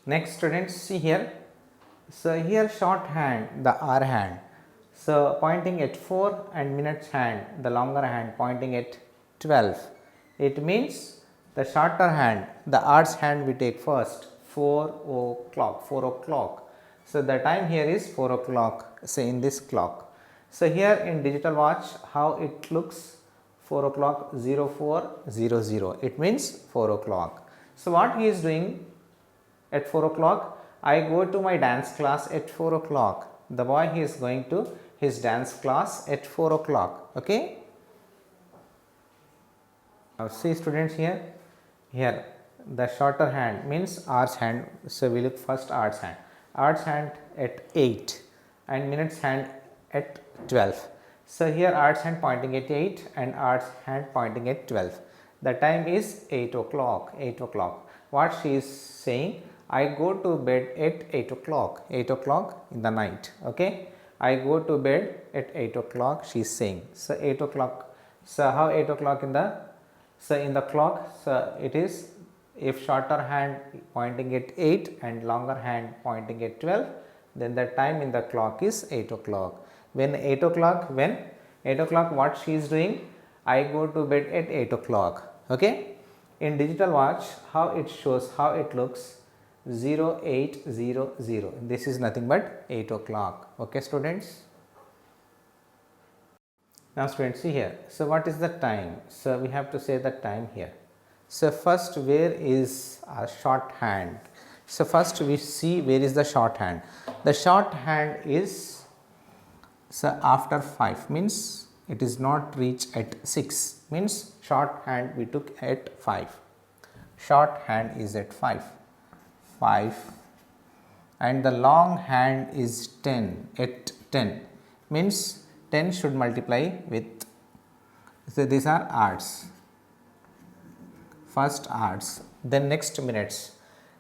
Next students, see here. So here short hand, the R hand, so pointing at 4, and minutes hand, the longer hand pointing at 12. It means the shorter hand, the hours hand we take first, 4 o'clock, 4 o'clock. So the time here is 4 o'clock, say in this clock. So here in digital watch, how it looks, 4 o'clock 0400, it means 4 o'clock. So what he is doing at 4 o'clock, I go to my dance class at 4 o'clock. The boy, he is going to his dance class at 4 o'clock. Okay. Now see students here, the shorter hand means hours hand. So we look first hours hand at 8 and minutes hand at 12. So here hours hand pointing at 8 and hours hand pointing at 12. The time is 8 o'clock, 8 o'clock. What she is saying, I go to bed at 8 o'clock, 8 o'clock in the night. Okay, I go to bed at 8 o'clock, she is saying. So 8 o'clock. So how 8 o'clock in the, so in the clock, so it is, if shorter hand pointing at 8 and longer hand pointing at 12, then the time in the clock is 8 o'clock. When 8 o'clock, what she is doing, I go to bed at 8 o'clock. Okay. In digital watch, how it shows, how it looks, 0800. This is nothing but 8 o'clock. Okay students. Now students, see here. So what is the time? So we have to say the time here. So first, where is our short hand? So first we see where is the short hand. The short hand is, so after 5 means it is not reached at 6, means short hand we took at 5. Short hand is at 5, and the long hand is 10, at 10, means 10 should multiply with, so these are hours, first hours, then next minutes.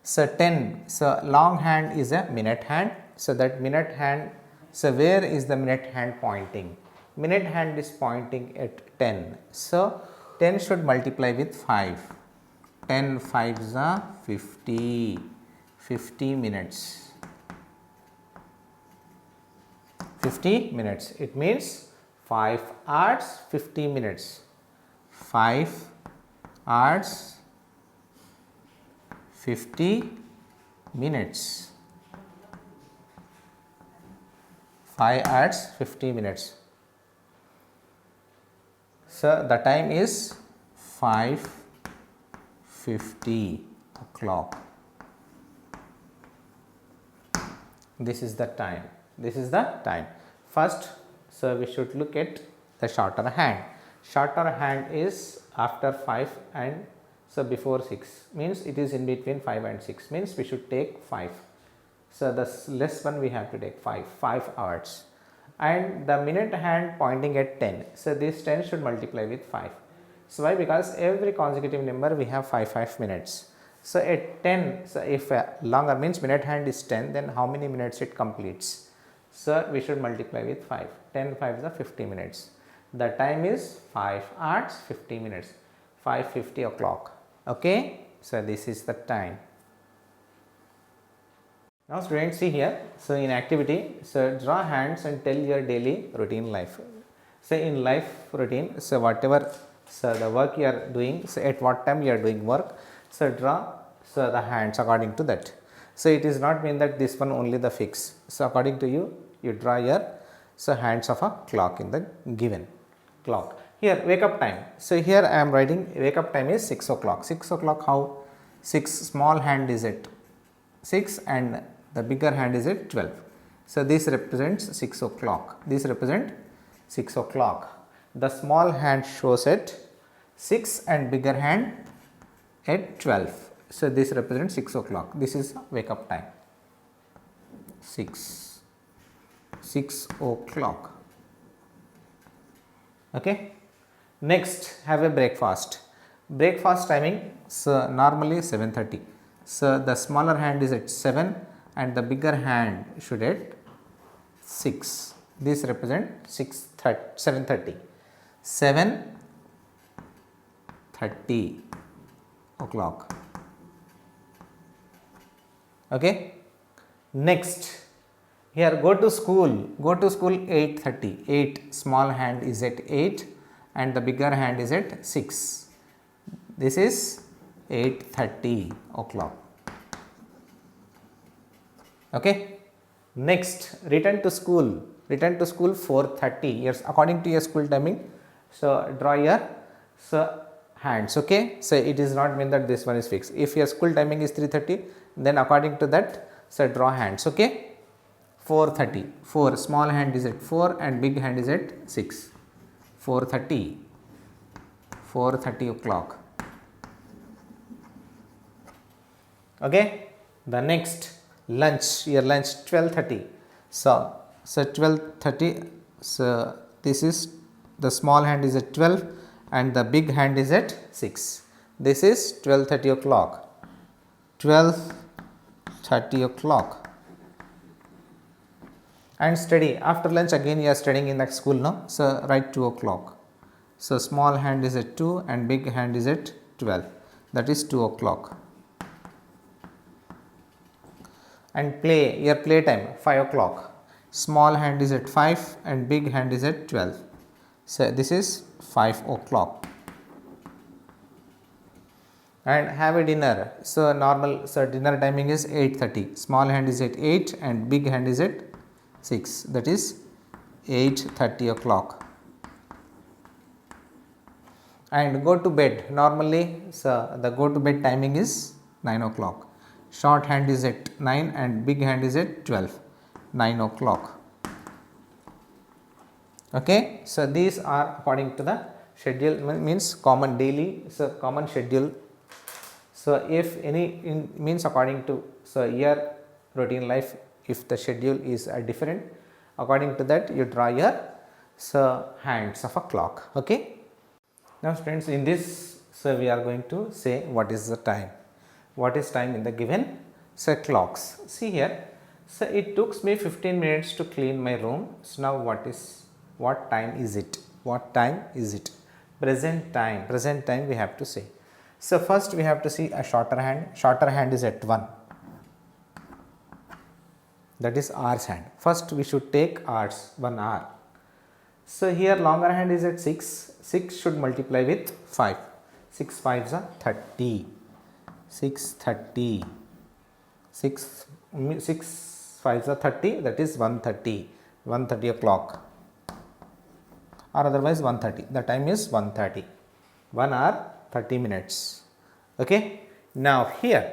So 10, so long hand is a minute hand, so that minute hand, so where is the minute hand pointing? Minute hand is pointing at 10, so 10 should multiply with 5, 10 5s are 50, 50 minutes, 50 minutes, it means 5 hours 50 minutes, 5 hours 50 minutes, 5 hours 50 minutes. So the time is 5:50 o'clock. This is the time. This is the time. First, so we should look at the shorter hand. Shorter hand is after 5 and so before 6, means it is in between 5 and 6, means we should take 5. So the less one we have to take 5 hours, and the minute hand pointing at 10. So this 10 should multiply with 5. So why? Because every consecutive number we have 5 minutes. So at 10, so if longer means minute hand is 10, then how many minutes it completes? So we should multiply with 5. 10 5 is 50 minutes. The time is 5 hours 50 minutes, 5:50 o'clock. Okay. So this is the time. Now students, see here, so in activity, so draw hands and tell your daily routine life. So in life routine, so whatever, so the work you are doing, so at what time you are doing work, so draw, so the hands according to that. So it is not mean that this one only the fix. So according to you, you draw your, so hands of a clock in the given clock. Here wake up time. So here I am writing wake up time is 6 o'clock. 6 o'clock how? 6 small hand is at 6 and the bigger hand is at 12. So this represents 6 o'clock. This represent 6 o'clock. The small hand shows at 6 and bigger hand at 12. So this represents 6 o'clock. This is wake up time. 6 o'clock. Okay. Next, have a breakfast. Breakfast timing, so normally 7:30. So the smaller hand is at 7 and the bigger hand should at 6. This represent 7:30. 7:30 o'clock. Okay. Next, here go to school 8:30. 8, small hand is at 8 and the bigger hand is at 6. This is 8:30 o'clock. Okay. Next, return to school 4:30. Yes, according to your school timing. So draw your hands. Okay. So it is not mean that this one is fixed. If your school timing is 3:30, then according to that, so draw hands. Okay. 4:30. 4, small hand is at 4 and big hand is at 6. 4:30. 4:30 o'clock. Okay. The next, lunch, your lunch 12:30. So 12:30. So this is, the small hand is at 12 and the big hand is at 6. This is 12:30 o'clock. 12:30 o'clock. And study, after lunch again you are studying in that school, no? So write 2 o'clock. So small hand is at 2 and big hand is at 12. That is 2 o'clock. And play, your play time 5 o'clock. Small hand is at 5 and big hand is at 12. So this is 5 o'clock. And have a dinner. So normal, so dinner timing is 8:30. Small hand is at 8 and big hand is at 6. That is 8:30 o'clock. And go to bed. Normally, so the go to bed timing is 9 o'clock. Short hand is at 9 and big hand is at 12. 9 o'clock. Okay. So these are according to the schedule, means common daily, so common schedule. So if any means according to, so your routine life, if the schedule is different, according to that you draw your hands of a clock. Okay. Now students, in this, so we are going to say what is the time. What is time in the given clocks. See here, so it took me 15 minutes to clean my room. So now what time is it? What time is it? Present time we have to say. So first we have to see a shorter hand is at 1. That is hours hand. First we should take hours, 1 hour. So here longer hand is at 6. 6 should multiply with 5. 6 5s are 30. 6:30. 6 5s are 30. That is 1:30. 1:30 o'clock. Or otherwise 1:30. The time is 1:30. 1 hour 30 minutes. Okay. Now here,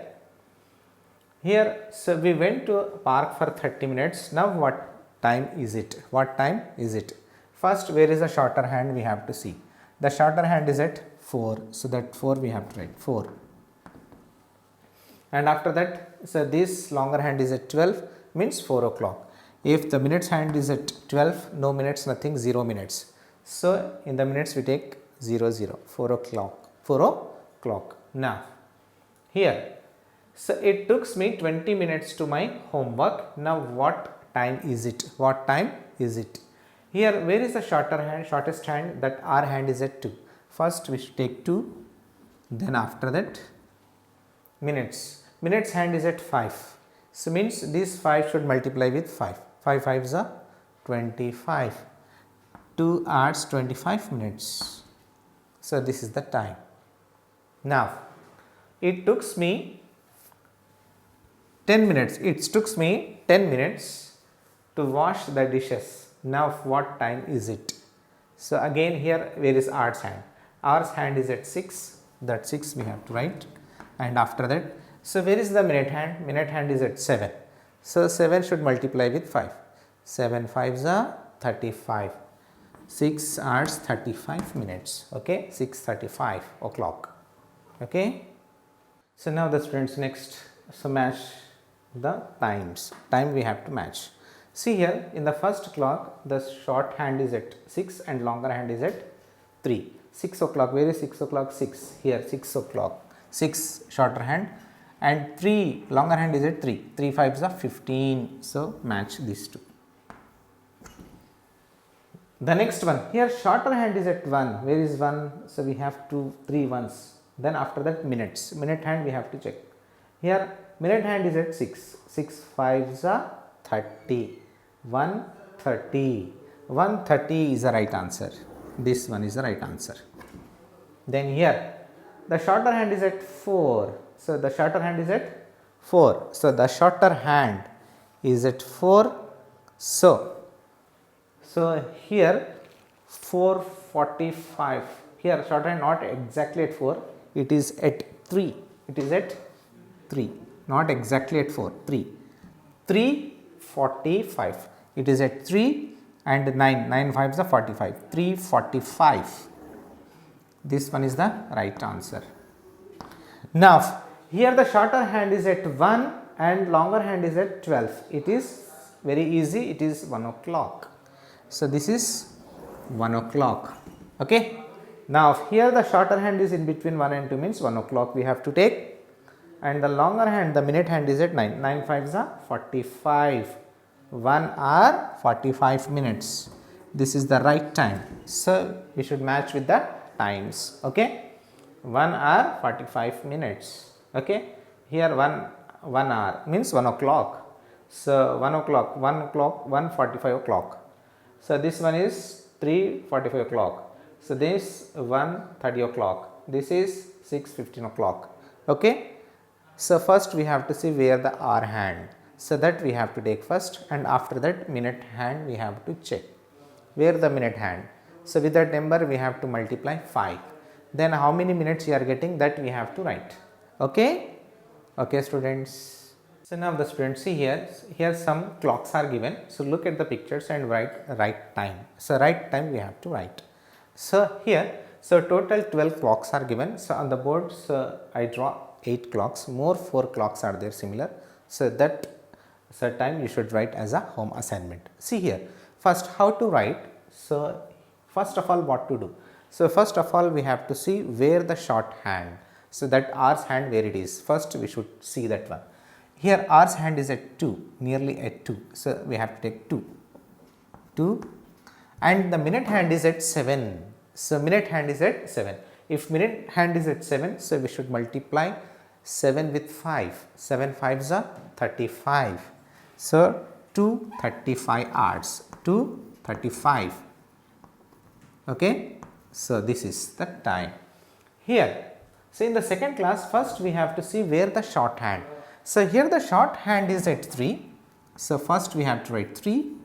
so we went to park for 30 minutes. Now what time is it? What time is it? First, where is the shorter hand we have to see. The shorter hand is at 4. So that 4 we have to write 4. And after that, so this longer hand is at 12, means 4 o'clock. If the minutes hand is at 12, no minutes, nothing, 0 minutes. So in the minutes we take 0 0, 4 o'clock. 4 o'clock. Now here, so it took me 20 minutes to my homework. Now what time is it? What time is it? Here, where is the shortest hand? That our hand is at 2. First we should take 2, then after that minutes hand is at 5. So means this 5 should multiply with 5. 5 5s are 25. 2 hours 25 minutes. So this is the time. Now it took me 10 minutes. It took me 10 minutes to wash the dishes. Now what time is it? So again here, where is hours hand? Hours hand is at 6. That 6 we have to write. And after that, so where is the minute hand? Minute hand is at 7. So 7 should multiply with 5. 7 5s are 35. 6 hours 35 minutes. Okay. 6:35 o'clock. Okay. So now the students, next, so match the times. Time we have to match. See here, in the first clock, the short hand is at 6 and longer hand is at 3. 6 o'clock, where is 6 o'clock? 6. Here 6 o'clock. 6 shorter hand and 3 longer hand is at 3. 3 5s are 15. So match these two. The next one, here shorter hand is at 1. Where is 1? So we have 3 ones. Then after that minutes. Minute hand we have to check. Here minute hand is at 6, 6 5s are 30, 130, 130 is the right answer. This one is the right answer. Then here the shorter hand is at 4, so the shorter hand is at 4, so the shorter hand is at 4, so here 4:45, here shorter hand not exactly at 4, it is at 3, it is at 3, not exactly at 4, 3:45, it is at 3 and 9 5s are 45, 3:45. This one is the right answer. Now here the shorter hand is at 1 and longer hand is at 12. It is very easy, it is 1 o'clock. So this is 1 o'clock. Okay. Now here the shorter hand is in between 1 and 2, means 1 o'clock we have to take, and the longer hand, the minute hand is at 9, 9 5s are 45, 1 hour 45 minutes. This is the right time. So we should match with the times. Okay. 1 hour 45 minutes. Okay. Here 1 hour means 1 o'clock. So 1 o'clock, 1:45 o'clock. So this one is 3:45 o'clock. So this 1:30 o'clock. This is 6:15 o'clock. Okay. So first we have to see where the hour hand. So that we have to take first, and after that minute hand we have to check. Where the minute hand? So with that number we have to multiply 5. Then how many minutes you are getting, that we have to write. Okay. Okay students. So now the students, see here some clocks are given. So look at the pictures and write right time. So right time we have to write. So here, so total 12 clocks are given. So on the board, so I draw 8 clocks, more 4 clocks are there similar. So that time you should write as a home assignment. See here, first how to write. So first of all what to do. So first of all we have to see where the short hand. So that hour's hand where it is. First we should see that one. Here hour's hand is at 2, nearly at 2. So we have to take 2, and the minute hand is at 7. So minute hand is at 7. If minute hand is at 7, so we should multiply 7 with 5. 7 5s are 35. So 2:35 hours. 2:35. Okay. So this is the time. Here, so in the second class, first we have to see where the short hand. So here the short hand is at 3. So first we have to write 3,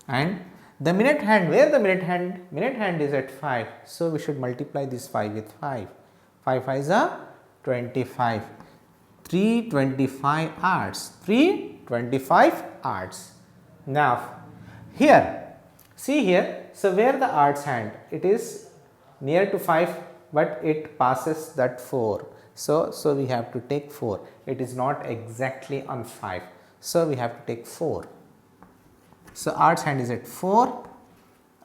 and the minute hand, where the minute hand is at 5. So we should multiply this 5 with 5. 5 5s are 25. 3:25 hours. 3:25 hours. Now here, see here, so where the hour's hand, it is near to 5, but it passes that 4. So we have to take 4. It is not exactly on 5. So we have to take 4. So hour's hand is at 4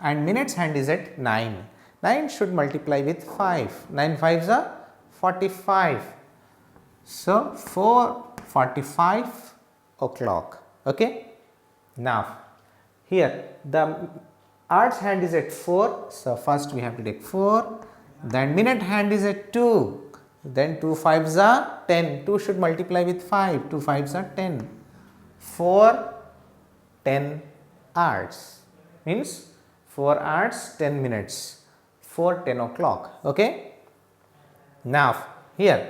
and minute's hand is at 9. 9 should multiply with 5. 9 5s are 45. So 4:45 o'clock. Okay. Now here the hour's hand is at 4. So first we have to take 4. Then minute hand is at 2. Then 2 5s are 10. 2 should multiply with 5. 2 5s are 10. 4 10 hours means 4 hours 10 minutes. 4 10 o'clock. Okay. Now here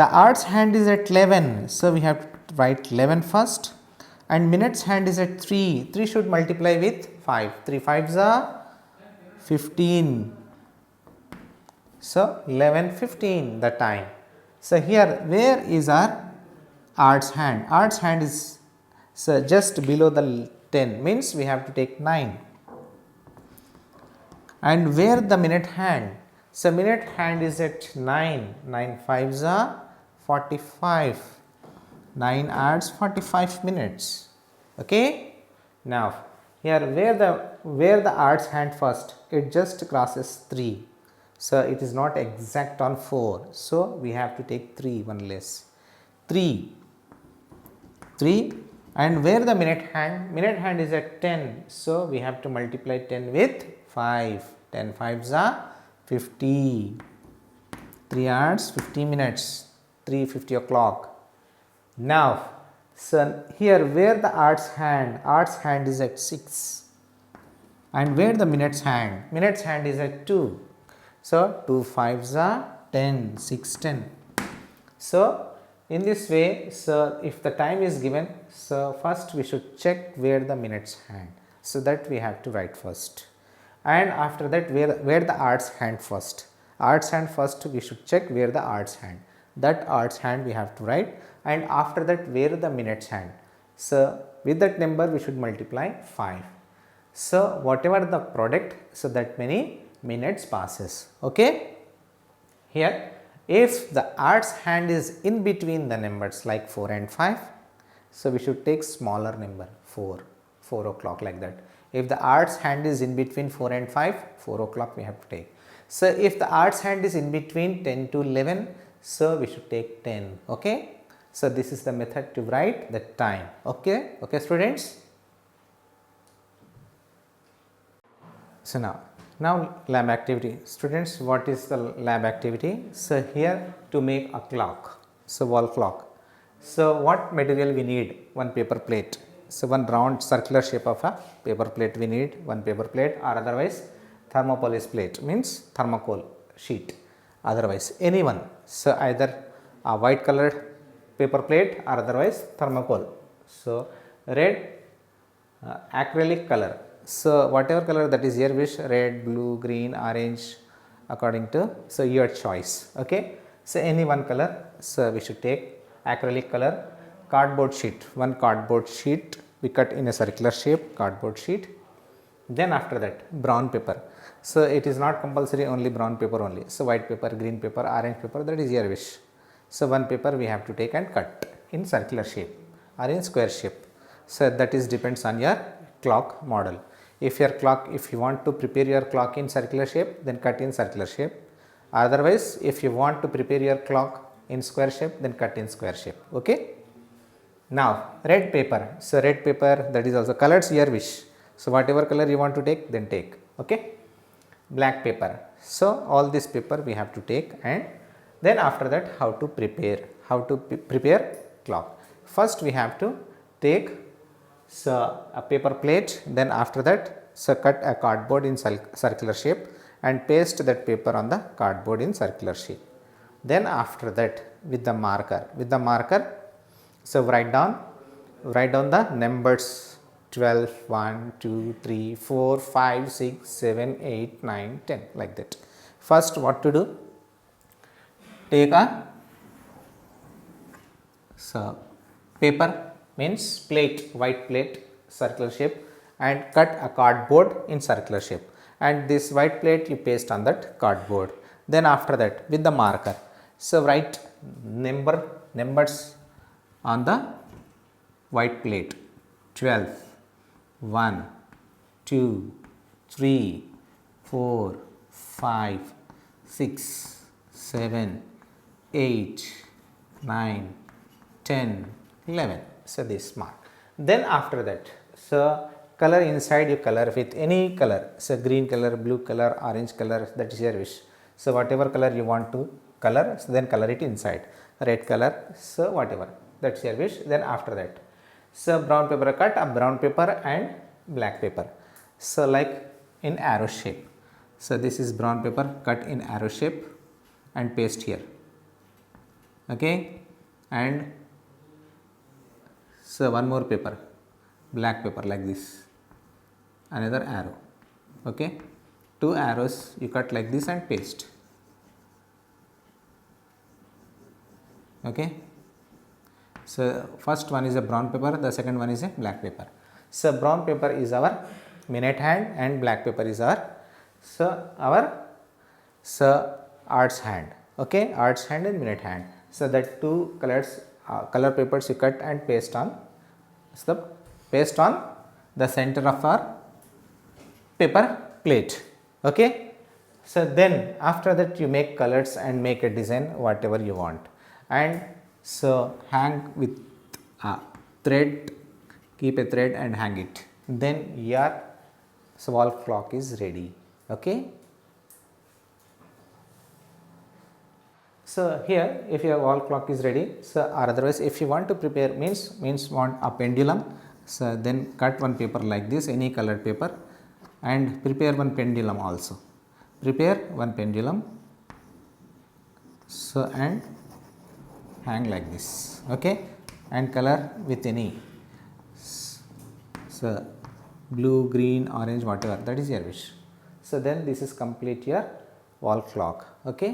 the hour's hand is at 11. So we have to write 11 first, and minute's hand is at 3. 3 should multiply with 5. 3 5s are 15. So 11:15 the time. So here where is our hour's hand? Hour's hand is just below the 10, means we have to take 9. And where the minute hand? So minute hand is at 9. 9 5s are 45. 9 hours 45 minutes. Okay. Now here where the hour's hand first, it just crosses 3. So it is not exact on 4. So we have to take 3, one less. 3. And where the minute hand is at 10. So we have to multiply 10 with 5. 10 5s are 50. 3 hours 50 minutes. 3:50 o'clock. Now, so here where the arts hand is at 6, and where the minutes hand is at 2. So, 2 5s are 10, 6 10. So, in this way, so if the time is given, so first we should check where the minutes hand. So, that we have to write first, and after that where the arts hand first. Arts hand first we should check where the arts hand. That arts hand we have to write, and after that where the minutes hand. So, with that number we should multiply 5. So, whatever the product, so that many minutes passes. Okay. Here, if the arts hand is in between the numbers like 4 and 5, so we should take smaller number 4 o'clock, like that. If the arts hand is in between 4 and 5, 4 o'clock we have to take. So, if the arts hand is in between 10 to 11, so we should take 10. Okay. So, this is the method to write the time. Okay. Okay, students. So, now lab activity. Students, what is the lab activity? So, here to make a clock, so wall clock. So, what material we need? One paper plate. So, one round circular shape of a paper plate we need, one paper plate, or otherwise thermopolis plate, means thermocol sheet, otherwise any one. So, either a white colored paper plate or otherwise thermocol. So, red acrylic color. So, whatever color that is your wish, red, blue, green, orange, according to so your choice. Okay. So, any one color, so we should take acrylic color. Cardboard sheet, one cardboard sheet we cut in a circular shape, cardboard sheet. Then after that brown paper. So, it is not compulsory only brown paper only. So, white paper, green paper, orange paper, that is your wish. So, one paper we have to take and cut in circular shape or in square shape. So, that is depends on your clock model. If you want to prepare your clock in circular shape, then cut in circular shape. Otherwise, if you want to prepare your clock in square shape, then cut in square shape. Okay. Now, red paper. So, red paper, that is also colors your wish. So, whatever color you want to take, then take. Okay. Black paper. So, all this paper we have to take, and then after that how to prepare clock. First we have to take a paper plate, then after that cut a cardboard in circular shape and paste that paper on the cardboard in circular shape. Then after that with the marker, so write down the numbers 12, 1, 2, 3, 4, 5, 6, 7, 8, 9, 10, like that. First what to do? Take a paper, means plate, white plate, circular shape, and cut a cardboard in circular shape, and this white plate you paste on that cardboard. Then after that with the marker, so write numbers on the white plate: 12, 1, 2, 3, 4, 5, 6, 7, 8, 9, 10, 11. So, this mark. Then after that, so color inside you color with any color. So, green color, blue color, orange color, that is your wish. So, whatever color you want to color, so then color it inside. Red color, so whatever, that is your wish. Then after that, so brown paper, cut a brown paper and black paper. So, like in arrow shape. So, this is brown paper, cut in arrow shape and paste here. Okay. And so one more paper, black paper, like this, another arrow. Okay. Two arrows you cut like this and paste. Okay. So, first one is a brown paper, the second one is a black paper. So, brown paper is our minute hand and black paper is our arts hand. Okay, arts hand and minute hand. So, that two color papers you cut and paste on the center of our paper plate. Okay. So, then after that you make colors and make a design whatever you want, and so hang with a thread, keep a thread and hang it. Then your wall clock is ready. Okay. So here if your wall clock is ready, so or otherwise if you want to prepare means want a pendulum, so then cut one paper like this, any colored paper, and prepare one pendulum also. Prepare one pendulum, so and hang like this, okay, and color with any, so blue, green, orange, whatever, that is your wish. So then this is complete your wall clock, okay.